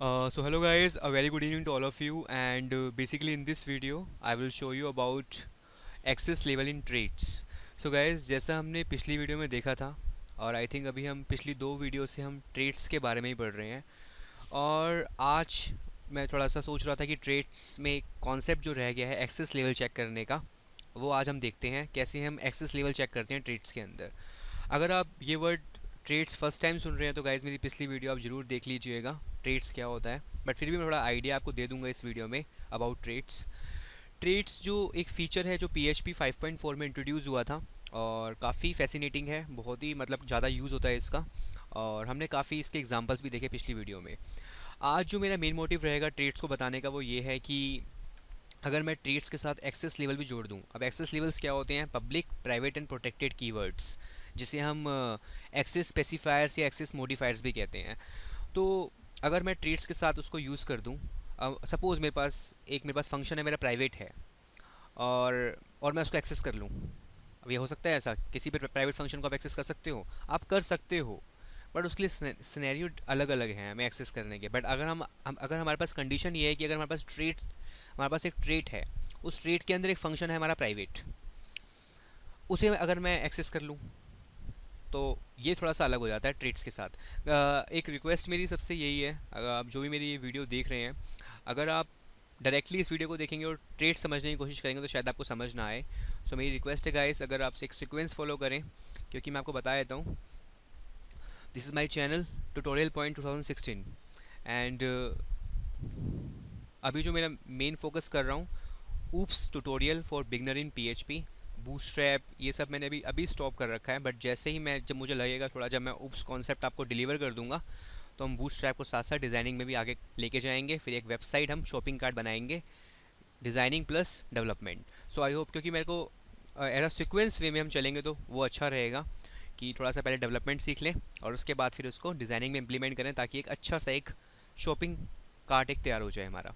So hello guys, a very good evening to all of you, and basically in this video I will show you about access level in traits. So guys, जैसा हमने पिछली video में देखा था और I think अभी हम पिछली दो वीडियो से हम ट्रेट्स के बारे में ही पढ़ रहे हैं। और आज मैं थोड़ा सा सोच रहा था कि ट्रेट्स में एक कॉन्सेप्ट जो रह गया है एक्सेस लेवल चेक करने का, वो आज हम देखते हैं कैसे हम एक्सेस लेवल चेक करते हैं ट्रेट्स के अंदर। अगर आप ये वर्ड ट्रेड्स फर्स्ट टाइम सुन रहे हैं तो गाइज मेरी पिछली वीडियो आप ज़रूर देख लीजिएगा, ट्रेड्स क्या होता है। बट फिर भी मैं थोड़ा आइडिया आपको दे दूंगा इस वीडियो में अबाउट ट्रेड्स। ट्रेड्स जो एक फ़ीचर है जो PHP 5.4 में इंट्रोड्यूस हुआ था और काफ़ी फैसिनेटिंग है, बहुत ही मतलब ज़्यादा यूज़ होता है इसका, और हमने काफ़ी इसके एग्जांपल्स भी देखे पिछली वीडियो में। आज जो मेरा मेन मोटिव रहेगा ट्रेड्स को बताने का वो ये है कि अगर मैं ट्रेड्स के साथ एक्सेस लेवल भी जोड़ दूं। अब एक्सेस लेवल्स क्या होते हैं? Public, private and protected keywords, जिसे हम एक्सेस स्पेसिफायर्स या एक्सेस मॉडिफायर्स भी कहते हैं। तो अगर मैं ट्रेड्स के साथ उसको यूज़ कर दूं, सपोज़ मेरे पास फंक्शन है, मेरा प्राइवेट है, और मैं उसको एक्सेस कर लूँ। अब ये हो सकता है ऐसा, किसी भी प्राइवेट फंक्शन को आप एक्सेस कर सकते हो, आप कर सकते हो, बट उसके लिए सिनेरियो अलग अलग हैं हमें एक्सेस करने के। बट अगर अगर हमारे पास कंडीशन ये है कि अगर हमारे पास एक ट्रेट है, उस ट्रेट के अंदर एक फंक्शन है हमारा प्राइवेट, उसे अगर मैं एक्सेस कर लूँ तो ये थोड़ा सा अलग हो जाता है ट्रेट्स के साथ। एक रिक्वेस्ट मेरी सबसे यही है, अगर आप जो भी मेरी ये वीडियो देख रहे हैं, अगर आप डायरेक्टली इस वीडियो को देखेंगे और ट्रेट समझने की कोशिश करेंगे तो शायद आपको समझ ना आए। सो मेरी रिक्वेस्ट है गाइस, अगर आप एक सीक्वेंस फॉलो करें, क्योंकि मैं आपको बता देता हूँ, this is my channel tutorial point 2016, and अभी जो मेरा मेन फोकस कर रहा हूँ, oops tutorial for beginner in PHP, bootstrap, ये सब मैंने अभी अभी स्टॉप कर रखा है। बट जैसे ही जब मुझे लगेगा थोड़ा, जब मैं ऊप्स कॉन्सेप्ट आपको डिलीवर कर दूंगा, तो हम बूटस्ट्रैप को साथ साथ डिज़ाइनिंग में भी आगे लेके जाएंगे। फिर एक वेबसाइट हम शॉपिंग कार्ट बनाएंगे, designing plus development. So I hope, क्योंकि मेरे को ऐसा सिक्वेंस वे में हम चलेंगे तो वो अच्छा रहेगा कि थोड़ा सा पहले डेवलपमेंट सीख लें और उसके बाद फिर उसको डिज़ाइनिंग में इम्प्लीमेंट करें, ताकि एक अच्छा सा एक शॉपिंग कार्ट एक तैयार हो जाए हमारा।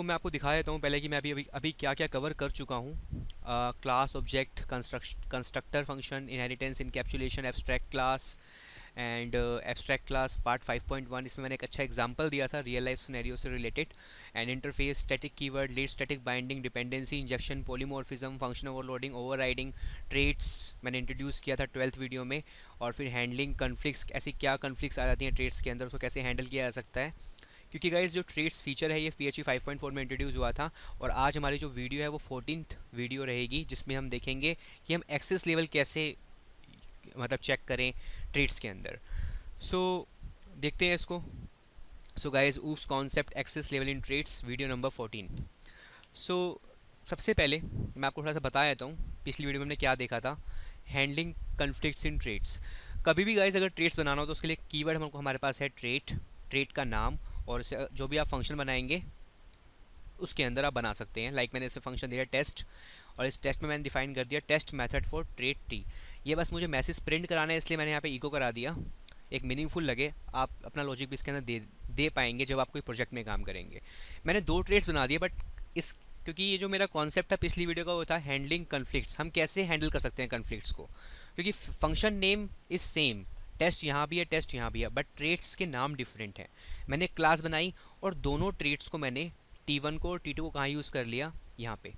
मैं आपको दिखा देता हूँ पहले कि मैं अभी अभी अभी क्या क्या कवर कर चुका हूँ। Class, object, constructor, function, inheritance, encapsulation, abstract class and abstract class part 5.1। इसमें मैंने एक अच्छा एग्जांपल दिया था रियल लाइफ सिनेरियो से related. And interface, static keyword, late static binding, dependency injection, polymorphism, function overloading, overriding, traits मैंने introduce किया था 12th वीडियो में। और फिर हैंडलिंग कन्फ्लिक्ट्स, ऐसी क्या कन्फ्लिक्ट्स आ जाती हैं ट्रेट्स के अंदर, उसको कैसे हैंडल किया जा सकता है। क्योंकि गाइज जो ट्रेड्स फीचर है ये PHP 5.4 में इंट्रोड्यूस हुआ था, और आज हमारी जो वीडियो है वो 14th वीडियो रहेगी, जिसमें हम देखेंगे कि हम एक्सेस लेवल कैसे मतलब चेक करें ट्रेड्स के अंदर। सो देखते हैं इसको। Guys, OOPs concept access level in traits, video number 14। So सबसे पहले मैं आपको थोड़ा सा बता देता हूँ पिछली वीडियो में हमने क्या देखा था। हैंडलिंग कन्फ्लिक्ट्स इन ट्रेड्स। कभी भी गाइज अगर ट्रेड्स बनाना हो तो उसके लिए कीवर्ड हमको हमारे पास है ट्रेट, ट्रेट का नाम, और जो भी आप फंक्शन बनाएंगे उसके अंदर आप बना सकते हैं। मैंने इसे फंक्शन दिया टेस्ट, और इस टेस्ट में मैंने डिफाइन कर दिया test method for trait T. ये बस मुझे मैसेज प्रिंट कराना है, इसलिए मैंने यहाँ पे इको करा दिया, एक मीनिंगफुल लगे। आप अपना लॉजिक भी इसके अंदर दे पाएंगे जब आप कोई प्रोजेक्ट में काम करेंगे। मैंने दो ट्रेड्स बना दिए, बट इस क्योंकि ये जो मेरा कॉन्सेप्ट था पिछली वीडियो का वो था हैंडलिंग कन्फ्लिक्ट्स, हम कैसे हैंडल कर सकते हैं कन्फ्लिक्ट्स को। क्योंकि function name is same, test यहाँ भी है, टेस्ट यहाँ भी है, बट ट्रेड्स के नाम डिफरेंट हैं। मैंने क्लास बनाई और दोनों ट्रेड्स को मैंने T1 को और T2 को कहाँ यूज़ कर लिया, यहाँ पे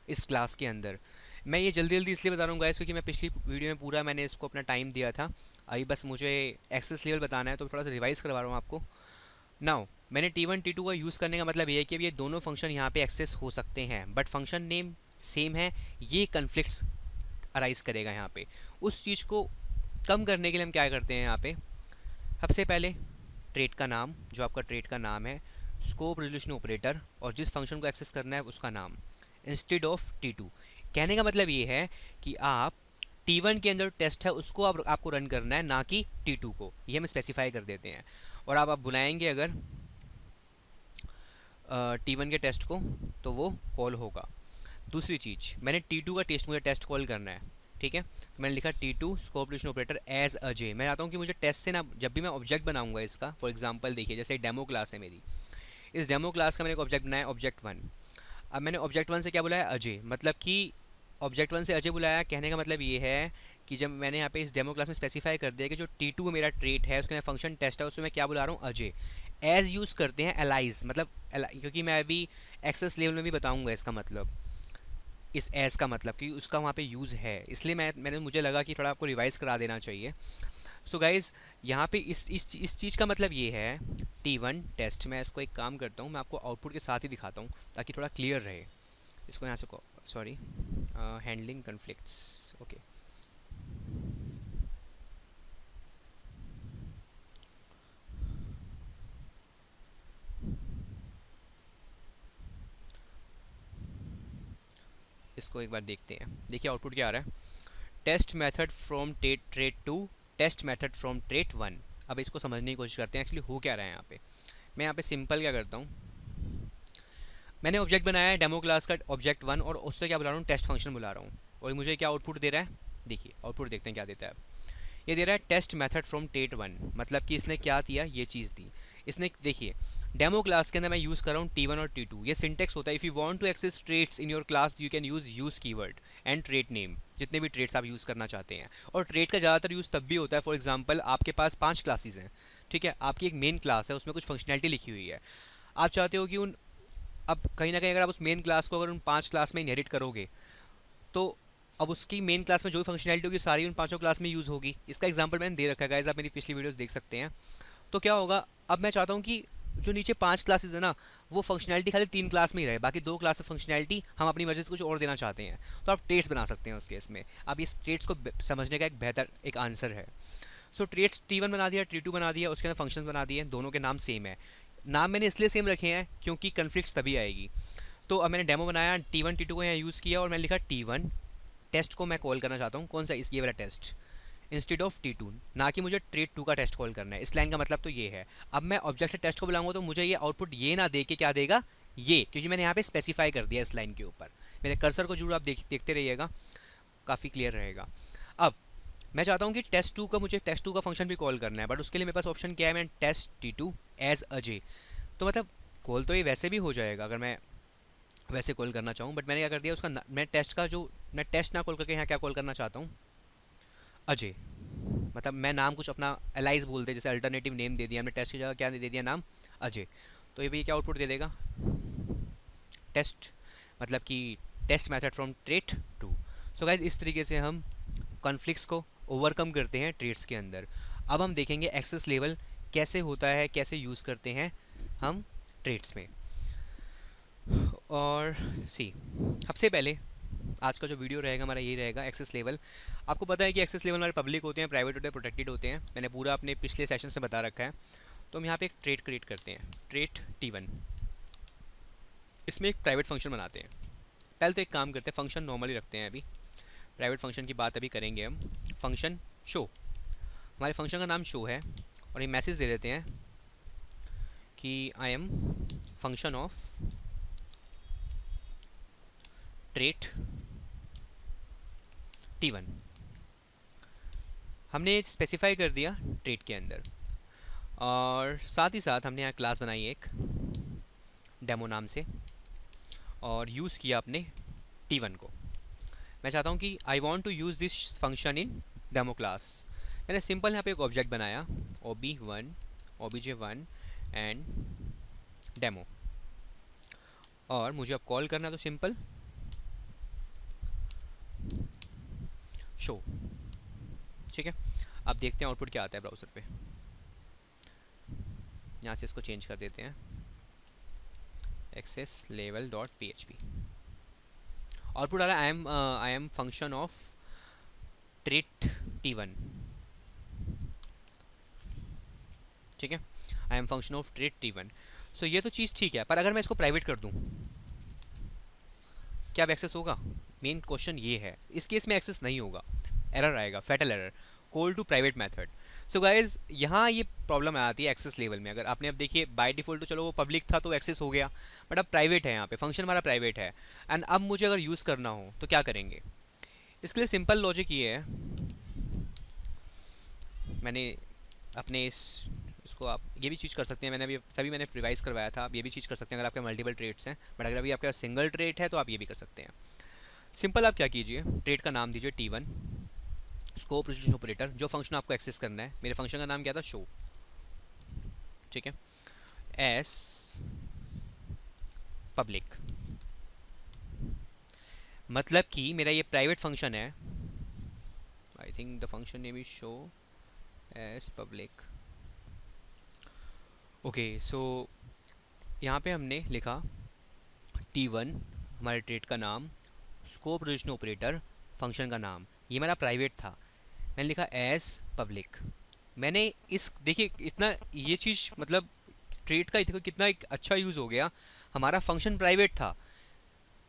इस क्लास के अंदर। मैं ये जल्दी जल्दी इसलिए बता रहा हूँ गाइस, क्योंकि मैं पिछली वीडियो में पूरा मैंने इसको अपना टाइम दिया था। अभी बस मुझे एक्सेस लेवल बताना है तो थोड़ा सा रिवाइज करवा रहा हूँ आपको। नाउ मैंने T1 T2 का यूज़ करने का मतलब ये है कि अब ये दोनों फंक्शन यहाँ पे एक्सेस हो सकते हैं, बट फंक्शन नेम सेम है। ये कन्फ्लिक्ट्स अराइज करेगा यहाँ पे। उस चीज़ को कम करने के लिए हम क्या करते हैं यहाँ पे, सबसे पहले ट्रेट का नाम, जो आपका ट्रेट का नाम है, स्कोप, रेजोल्यूशन, ऑपरेटर, और जिस फंक्शन को एक्सेस करना है उसका नाम, इंस्टेड ऑफ T2। कहने का मतलब ये है कि आप T1 के अंदर टेस्ट है उसको आपको रन करना है, ना कि T2 को। ये हम स्पेसिफाई कर देते हैं। और आप बुलाएंगे अगर T1 के टेस्ट को तो वो कॉल होगा। दूसरी चीज़, मैंने T2 का मुझे टेस्ट कॉल करना है, ठीक है। तो मैंने लिखा T2 scope, resolution, operator as Ajay. मैं चाहता हूँ कि मुझे टेस्ट से ना, जब भी मैं ऑब्जेक्ट बनाऊंगा इसका, फॉर एग्जांपल देखिए जैसे डेमो क्लास है मेरी, इस डेमो क्लास का मैंने एक ऑब्जेक्ट बनाया ऑब्जेक्ट 1। अब मैंने ऑब्जेक्ट 1 से क्या बुलाया, अजय, मतलब कि ऑब्जेक्ट 1 से अजय बुलाया। कहने का मतलब ये है कि जब मैंने यहाँ पे इस डेमो क्लास में स्पेसिफाई कर दिया कि जो T2 मेरा ट्रेट है उसके फंक्शन टेस्ट है, उसमें मैं क्या बुला रहा हूँ, अजय। एज यूज़ करते हैं एलाइज, मतलब क्योंकि मैं अभी एक्सेस लेवल में भी बताऊँगा इसका मतलब, इस एज का मतलब कि उसका वहाँ पे यूज़ है, इसलिए मैंने मुझे लगा कि थोड़ा आपको रिवाइज़ करा देना चाहिए। सो गाइज़, यहाँ पे इस चीज़ का मतलब ये है T1 टेस्ट। मैं इसको एक काम करता हूँ, मैं आपको आउटपुट के साथ ही दिखाता हूँ ताकि थोड़ा क्लियर रहे। इसको यहाँ से सॉरी, हैंडलिंग कन्फ्लिक्ट्स, ओके। इसको एक बार देखते हैं, देखिए आउटपुट क्या आ रहा है। Test method from trait 2, test method from trait 1। अब इसको समझने की कोशिश करते हैं एक्चुअली हो क्या रहा है यहाँ पे। मैं यहाँ पे सिंपल क्या करता हूँ, मैंने ऑब्जेक्ट बनाया है डेमो क्लास का ऑब्जेक्ट 1, और उससे क्या बुला रहा हूँ, टेस्ट फंक्शन बुला रहा हूँ, और मुझे क्या आउटपुट दे रहा है, देखिए आउटपुट देखते हैं क्या देता है। ये दे रहा है टेस्ट मेथड फ्रॉम टेट 1, मतलब कि इसने क्या दिया, ये चीज़ दी इसने। देखिए डेमो क्लास के अंदर मैं यूज़ कर रहा हूँ T1 और T2। ये सिंटेक्स होता है, if you want to access traits in your class you can use keyword and trait name, जितने भी ट्रेट्स आप यूज़ करना चाहते हैं। और ट्रेट का ज़्यादातर यूज़ तब भी होता है, फॉर एग्जांपल आपके पास 5 क्लासेस हैं, ठीक है, आपकी एक मेन क्लास है, उसमें कुछ फंक्शनैलिटी लिखी हुई है, आप चाहते हो कि उन, अब कहीं ना कहीं अगर आप उस मेन क्लास को अगर उन 5 क्लास में इनहेरिट करोगे, तो अब उसकी मेन क्लास में जो भी फंक्शनैलिटी होगी सारी उन पांचों क्लास में यूज़ होगी। इसका एग्जांपल मैंने दे रखा है गाइस, आप मेरी पिछली वीडियोस देख सकते हैं। तो क्या होगा, अब मैं चाहता हूँ कि जो नीचे 5 क्लासेस है ना, वो फंक्शनैलिटी खाली 3 क्लास में ही रहे, बाकी 2 क्लास में फंक्शनैलिटी हम अपनी वजह से कुछ और देना चाहते हैं, तो आप ट्रेट्स बना सकते हैं उस केस में। अब इस ट्रेट्स को समझने का एक बेहतर एक आंसर है। सो ट्रेट्स T1 बना दिया, T2 बना दिया, उसके अंदर फंक्शन बना दिए, दोनों के नाम सेम है। नाम मैंने इसलिए सेम रखे हैं क्योंकि कन्फ्लिक्ट्स तभी आएगी। तो अब मैंने डेमो बनाया, T1 T2 को यहाँ यूज़ किया, और मैंने लिखा T1 टेस्ट को मैं कॉल करना चाहता हूँ, कौन सा, इस ये वाला टेस्ट, इंस्टेड ऑफ T2, ना कि मुझे ट्रेट 2 का टेस्ट कॉल करना है। इस लाइन का मतलब तो ये है। अब मैं ऑब्जेक्ट से टेस्ट को बुलाऊंगा तो मुझे ये आउटपुट ये ना दे के क्या देगा, ये, क्योंकि मैंने यहाँ पे स्पेसिफाई कर दिया इस लाइन के ऊपर। मेरे कर्सर को जरूर आप देखते रहिएगा, काफ़ी क्लियर रहेगा। अब मैं चाहता हूँ कि मुझे टेस्ट 2 का फंक्शन भी कॉल करना है, बट उसके लिए मेरे पास ऑप्शन क्या है, मैं टेस्ट T2 एज अजय, तो मतलब कॉल तो ये वैसे भी हो जाएगा अगर मैं वैसे कॉल करना चाहूँ, बट मैंने क्या कर दिया उसका मैं टेस्ट का जो, मैं टेस्ट ना कॉल करके यहाँ क्या कॉल करना चाहता हूँ, अजय। मतलब मैं नाम कुछ अपना एलाइज बोल दे, जैसे अल्टरनेटिव नेम दे दिया हमने, टेस्ट की जगह क्या दे दिया, नाम अजय। तो ये भी क्या आउटपुट दे देगा, टेस्ट, मतलब कि test method from trait 2। So guys इस तरीके से हम कॉन्फ्लिक्ट्स को ओवरकम करते हैं ट्रेट्स के अंदर। अब हम देखेंगे एक्सेस लेवल कैसे होता है, कैसे यूज़ करते हैं हम ट्रेट्स में। और सी, सबसे पहले आज का जो वीडियो रहेगा हमारा यही रहेगा, एक्सेस लेवल। आपको पता है कि एक्सेस लेवल हमारे पब्लिक होते हैं, प्राइवेट होते हैं, प्रोटेक्टेड होते हैं, मैंने पूरा अपने पिछले सेशन से बता रखा है। तो हम यहाँ पे एक ट्रेट क्रिएट करते हैं, ट्रेट T1, इसमें एक प्राइवेट फंक्शन बनाते हैं। पहले तो एक काम करते हैं, फंक्शन नॉर्मली रखते हैं, अभी प्राइवेट फंक्शन की बात अभी करेंगे हम। फंक्शन शो, हमारे फंक्शन का नाम शो है, और ये मैसेज दे देते हैं कि आई am function of trait T1। हमने स्पेसिफाई कर दिया ट्रेट के अंदर, और साथ ही साथ हमने यहाँ क्लास बनाई एक डेमो नाम से, और यूज़ किया अपने T1 को। मैं चाहता हूँ कि I want to use this function in demo class. मैंने सिंपल यहाँ पे एक ऑब्जेक्ट बनाया, OB1 OBJ1 एंड डेमो, और मुझे अब कॉल करना तो सिंपल शो, ठीक है। अब देखते हैं आउटपुट क्या आता है ब्राउज़र पे। यहाँ से इसको चेंज कर देते हैं, access level dot PHP। Output आ रहा है I am function of trait T1, ठीक है, I am function of trait T1। So ये तो चीज़ ठीक है, पर अगर मैं इसको प्राइवेट कर दूँ क्या अब एक्सेस होगा, मेन क्वेश्चन ये है। इस केस में एक्सेस नहीं होगा, एरर आएगा, fatal error, call to private method. So guys यहाँ ये प्रॉब्लम आती है एक्सेस लेवल में। अगर आपने अब देखिए बाय डिफ़ॉल्ट तो चलो वो पब्लिक था तो एक्सेस हो गया, बट अब प्राइवेट है, यहाँ पे फंक्शन हमारा प्राइवेट है, एंड अब मुझे अगर यूज़ करना हो तो क्या करेंगे। इसके लिए सिंपल लॉजिक ये है, मैंने अपने इसको आप ये भी चीज़ कर सकते हैं, मैंने अभी तभी मैंने रिवाइज करवाया था, आप ये भी चीज़ कर सकते हैं अगर आपके मल्टीपल ट्रेड्स हैं, बट अगर अभी आपके पास सिंगल ट्रेड है तो आप ये भी कर सकते हैं। सिंपल आप क्या कीजिए, ट्रेड का नाम दीजिए T1, स्कोप रेजोल्यूशन ऑपरेटर, जो फंक्शन आपको एक्सेस करना है, मेरे फंक्शन का नाम क्या था, शो, ठीक है, एस पब्लिक, मतलब कि मेरा ये प्राइवेट फंक्शन है, I think the function name is show as public. Okay, so यहाँ पे हमने लिखा T1 हमारे ट्रेड का नाम, स्कोप रेजोल्यूशन ऑपरेटर फंक्शन का नाम, ये मेरा प्राइवेट था, मैंने लिखा एस पब्लिक। मैंने इस देखिए इतना ये चीज़ मतलब ट्रेड का देखो कितना एक अच्छा यूज़ हो गया, हमारा फंक्शन प्राइवेट था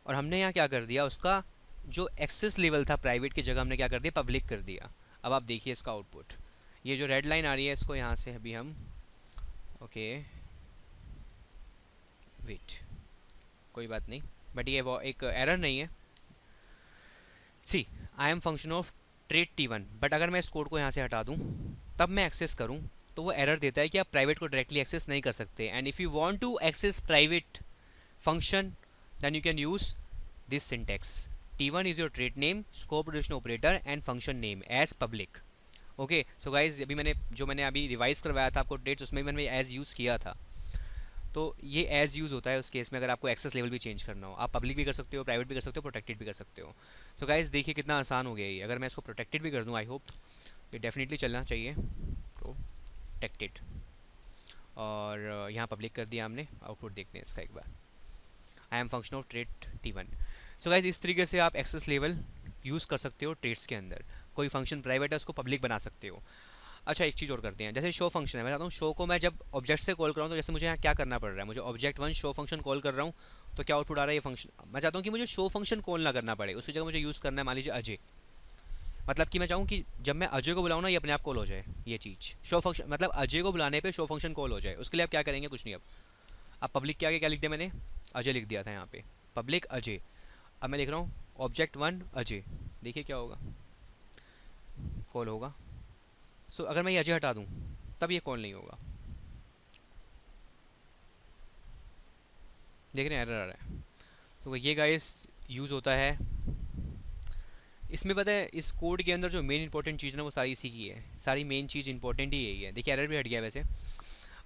और हमने यहाँ क्या कर दिया, उसका जो एक्सेस लेवल था प्राइवेट की जगह हमने क्या कर दिया, पब्लिक कर दिया। अब आप देखिए इसका आउटपुट, ये जो रेड लाइन आ रही है इसको यहाँ से अभी हम ओके वेट, कोई बात नहीं, बट ये वो एक एरर नहीं है। See I am function of trait T1, but अगर मैं इस कोड को यहाँ से हटा दूँ तब मैं एक्सेस करूँ तो वो एरर देता है कि आप प्राइवेट को डायरेक्टली एक्सेस नहीं कर सकते, and if you want to access private function then you can use this syntax, T1 is your trade name, scope reduction operator and function name as public। Okay so guys अभी मैंने अभी revise करवाया था आपको trades, उसमें मैंने as use किया था, तो ये एज यूज़ होता है उस केस में अगर आपको एक्सेस लेवल भी चेंज करना हो, आप पब्लिक भी कर सकते हो, प्राइवेट भी कर सकते हो, प्रोटेक्टेड भी कर सकते हो। सो गाइज देखिए कितना आसान हो गया ये, अगर मैं इसको प्रोटेक्टेड भी कर दूँ, आई होप ये डेफिनेटली चलना चाहिए, प्रोटेक्टेड, और यहाँ पब्लिक कर दिया हमने, आउटपुट देखते हैं इसका एक बार, I am function of trait T1। So guys इस तरीके से आप एक्सेस लेवल यूज़ कर सकते हो ट्रेड्स के अंदर, कोई फंक्शन प्राइवेट है उसको पब्लिक बना सकते हो। अच्छा एक चीज़ और करते हैं, जैसे शो फंक्शन है, मैं चाहता हूँ शो को मैं जब ऑब्जेक्ट से कॉल कर रहा हूँ तो जैसे मुझे यहाँ क्या करना पड़ रहा है, मुझे ऑब्जेक्ट 1 शो फंक्शन कॉल कर रहा हूँ तो क्या आउटपुट आ रहा है, ये फंक्शन, मैं चाहता हूँ कि मुझे शो फंक्शन कॉल ना करना पड़े, उसकी जगह मुझे यूज़ करना है मान लीजिए अजय, मतलब कि मैं चाहूँ कि जब मैं अजय को बुलाऊँ ना ये अपने आप कॉल हो जाए, ये चीज़ शो फंक्शन, मतलब अजय को बुलाने पर शो फंक्शन कॉल हो जाए, उसके लिए आप क्या करेंगे, कुछ नहीं, अब पब्लिक के आगे क्या लिख दिया मैंने, अजय लिख दिया था यहाँ पे, पब्लिक अजय। अब मैं लिख रहा हूँ ऑब्जेक्ट 1 अजय, देखिए क्या होगा, कॉल होगा। सो अगर मैं ये अजय हटा दूँ तब ये कॉल नहीं होगा, देख रहे हैं एरर आ रहा है। तो ये गाइस यूज़ होता है इसमें, पता है इस कोड के अंदर जो मेन इंपॉर्टेंट चीज़ ना वो सारी इसी की है, सारी मेन चीज़ इंपॉर्टेंट ही यही है। देखिए एरर भी हट गया वैसे,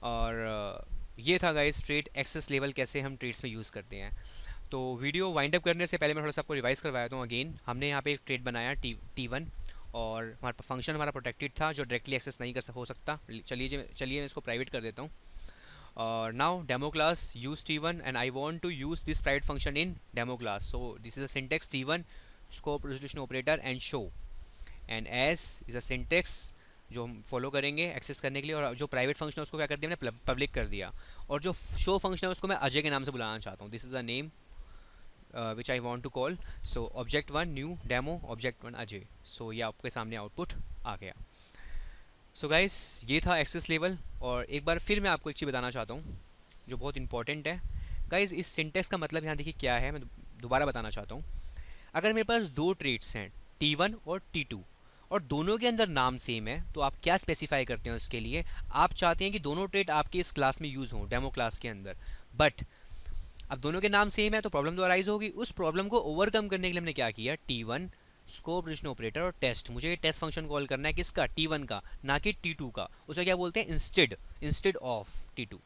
और ये था गाइस ट्रेड एक्सेस लेवल कैसे हम ट्रेड्स में यूज़ करते हैं। तो वीडियो वाइंड अप करने से पहले मैं थोड़ा सा आपको रिवाइज करवाया था अगेन, हमने यहाँ पे एक ट्रेड बनाया T1 और हमारा फंक्शन हमारा प्रोटेक्टेड था जो डायरेक्टली एक्सेस नहीं कर हो सकता, चलिए मैं इसको प्राइवेट कर देता हूँ। और now demo class use T1 and I want to use this private function in demo class, so this is a syntax T1 scope resolution operator and show, and as is a syntax जो हम follow करेंगे access करने के लिए, और जो private function है उसको क्या कर दिया मैंने, पब्लिक कर दिया, और जो शो फंक्शन है उसको मैं अजय के नाम से बुलाना चाहता हूँ, this is the name which I want to call, so object1 new demo object1 Ajay, so ये आपके सामने आउटपुट आ गया। सो गाइस ये था एक्सेस लेवल, और एक बार फिर मैं आपको एक चीज़ बताना चाहता हूँ जो बहुत इंपॉर्टेंट है गाइस, इस सिंटेक्स का मतलब यहाँ देखिए क्या है, मैं दोबारा बताना चाहता हूँ। अगर मेरे पास दो ट्रेड्स हैं T1 और T2 और दोनों के अंदर नाम सेम है तो आप क्या स्पेसिफाई करते हैं उसके लिए, आप चाहते हैं कि दोनों ट्रेड आपके इस क्लास में यूज़ हों डेमो क्लास के अंदर, बट अब दोनों के नाम सेम है तो प्रॉब्लम तो अराइज होगी। उस प्रॉब्लम को ओवरकम करने के लिए हमने क्या किया, T1 स्कोप रेजोल्यूशन ऑपरेटर और टेस्ट, मुझे टेस्ट फंक्शन कॉल करना है किसका, T1 का, ना कि T2 का, उसे क्या बोलते हैं इंस्टेड ऑफ T2।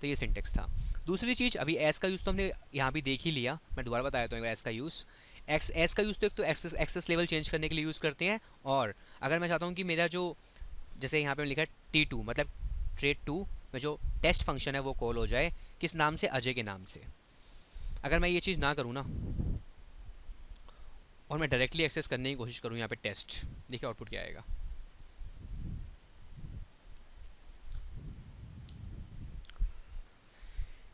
तो ये सिंटेक्स था। दूसरी चीज़ अभी एस का यूज़ तो हमने यहाँ भी देख ही लिया, मैं दोबारा बताया तो एस का यूज़, एस का यूज़ तो एक तो एक्सेस लेवल चेंज करने के लिए यूज़ करते हैं, और अगर मैं चाहता हूँ कि मेरा जो जैसे यहाँ पे लिखा है T2 मतलब ट्रेड 2 में जो टेस्ट फंक्शन है वो कॉल हो जाए किस नाम से, अजय के नाम से। अगर मैं ये चीज़ ना करूँ ना और मैं डायरेक्टली एक्सेस करने की कोशिश करूँ यहाँ पे टेस्ट, देखिए आउटपुट क्या आएगा,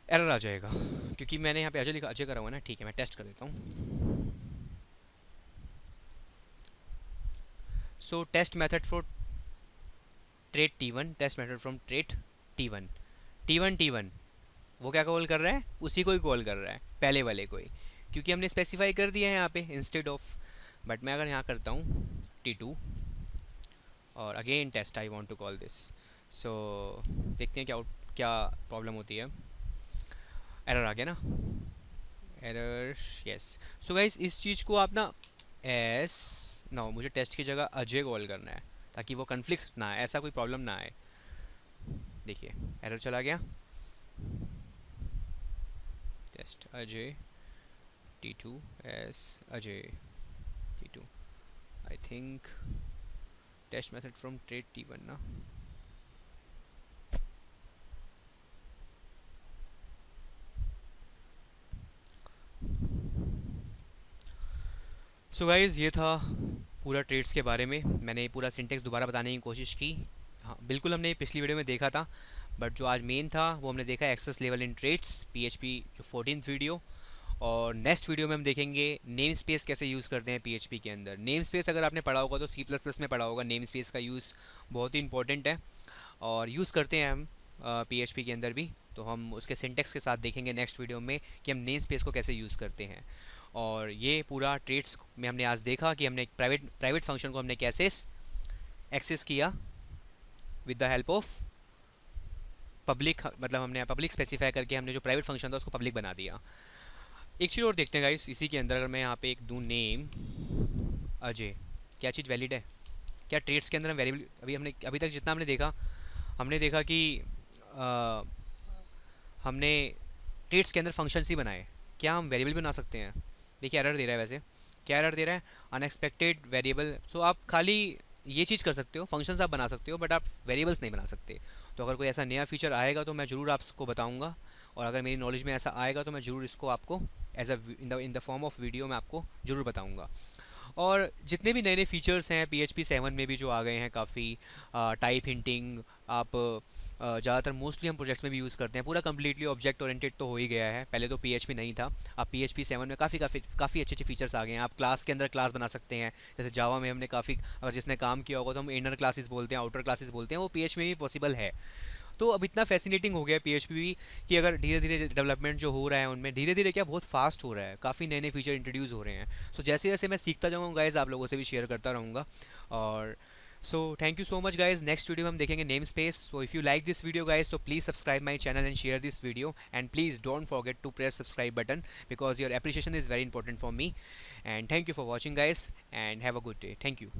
एरर आ जाएगा क्योंकि मैंने यहाँ पे अजय लिखा, अजय करा हुआ है ना, ठीक है मैं टेस्ट कर देता हूँ। So test method for trait T1, test method from trait T1 वो क्या कॉल कर रहा है, उसी को ही कॉल कर रहा है, पहले वाले को ही, क्योंकि हमने स्पेसिफाई कर दिया है यहाँ पे इंस्टेड ऑफ। बट मैं अगर यहाँ करता हूँ T2 और again test I want to call this, so देखते हैं क्या प्रॉब्लम होती है। एरर आ गया ना, एरर, यस। सो गाइस इस चीज़ को आप ना एस ना हो, मुझे टेस्ट की जगह अजय कॉल करना है ताकि वो कन्फ्लिक्ट ना आए, ऐसा कोई प्रॉब्लम ना आए। देखिए एरर चला गया। Test Ajay T2 as Ajay T2, I think test method from trait T1 ना। सो गाइज़ ये था पूरा ट्रेड्स के बारे में, मैंने पूरा सिंटेक्स दोबारा बताने की कोशिश की। हाँ बिल्कुल, हमने पिछली वीडियो में देखा था, बट जो आज मेन था वो हमने देखा access level in traits PHP जो 14th वीडियो। और नेक्स्ट वीडियो में हम देखेंगे नेम स्पेस कैसे यूज़ करते हैं PHP के अंदर। नेम स्पेस अगर आपने पढ़ा होगा तो C++ में पढ़ा होगा, नेम स्पेस का यूज़ बहुत ही इंपॉर्टेंट है और यूज़ करते हैं हम PHP के अंदर भी। तो हम उसके सिंटेक्स के साथ देखेंगे नेक्स्ट वीडियो में कि हम नेम स्पेस को कैसे यूज़ करते हैं। और ये पूरा ट्रेड्स में हमने आज देखा कि हमने एक प्राइवेट फंक्शन को हमने कैसे एक्सेस किया with the help of public, मतलब हमने पब्लिक स्पेसिफाई करके हमने जो प्राइवेट फंक्शन था उसको पब्लिक बना दिया। एक चीज़ और देखते हैं गाइस इसी के अंदर, अगर मैं यहाँ पे एक दूँ नेम अजय, क्या चीज़ वैलिड है? क्या ट्रेड्स के अंदर हम वेरिएबल, अभी तक जितना हमने देखा कि आ, हमने ट्रेड्स के अंदर फंक्शंस ही बनाए, क्या हम वेरिएबल बना सकते हैं? देखिए एरर दे रहा है, वैसे क्या एरर दे रहा है? Unexpected variable. सो आप खाली ये चीज़ कर सकते हो, फंक्शंस आप बना सकते हो बट आप वेरिएबल्स नहीं बना सकते। तो अगर कोई ऐसा नया फीचर आएगा तो मैं ज़रूर आपको बताऊंगा, और अगर मेरी नॉलेज में ऐसा आएगा तो मैं ज़रूर इसको आपको as a in the form of video मैं आपको ज़रूर बताऊंगा। और जितने भी नए नए फीचर्स हैं PHP 7 में भी जो आ गए हैं काफ़ी, टाइप हिंटिंग, आप ज़्यादातर मोस्टली हम प्रोजेक्ट्स में भी यूज़ करते हैं। पूरा कम्प्लीटली ऑब्जेक्ट ओरिएंटेड तो हो ही गया है, पहले तो PHP नहीं था। अब PHP 7 में काफ़ी अच्छे अच्छे फीचर्स आ गए हैं। आप क्लास के अंदर क्लास बना सकते हैं, जैसे जावा में हमने काफ़ी, अगर जिसने काम किया होगा तो हम इनर क्लासेस बोलते हैं, आउटर क्लासेस बोलते हैं, वो PHP में भी पॉसिबल है। तो अब इतना फैसिनेटिंग हो गया PHP भी कि अगर धीरे धीरे डेवलपमेंट जो हो रहा है उनमें धीरे धीरे क्या बहुत फास्ट हो रहा है, काफ़ी नए नए फीचर इंट्रोड्यूस हो रहे हैं। सो जैसे जैसे मैं सीखता जाऊँगा गाइज आप लोगों से भी शेयर करता रहूँगा। और so thank you so much guys. Next video में हम देखेंगे name space. So if you like this video guys so please subscribe my channel and share this video, and please don't forget to press subscribe button because your appreciation is very important for me. And thank you for watching guys, and have a good day. Thank you.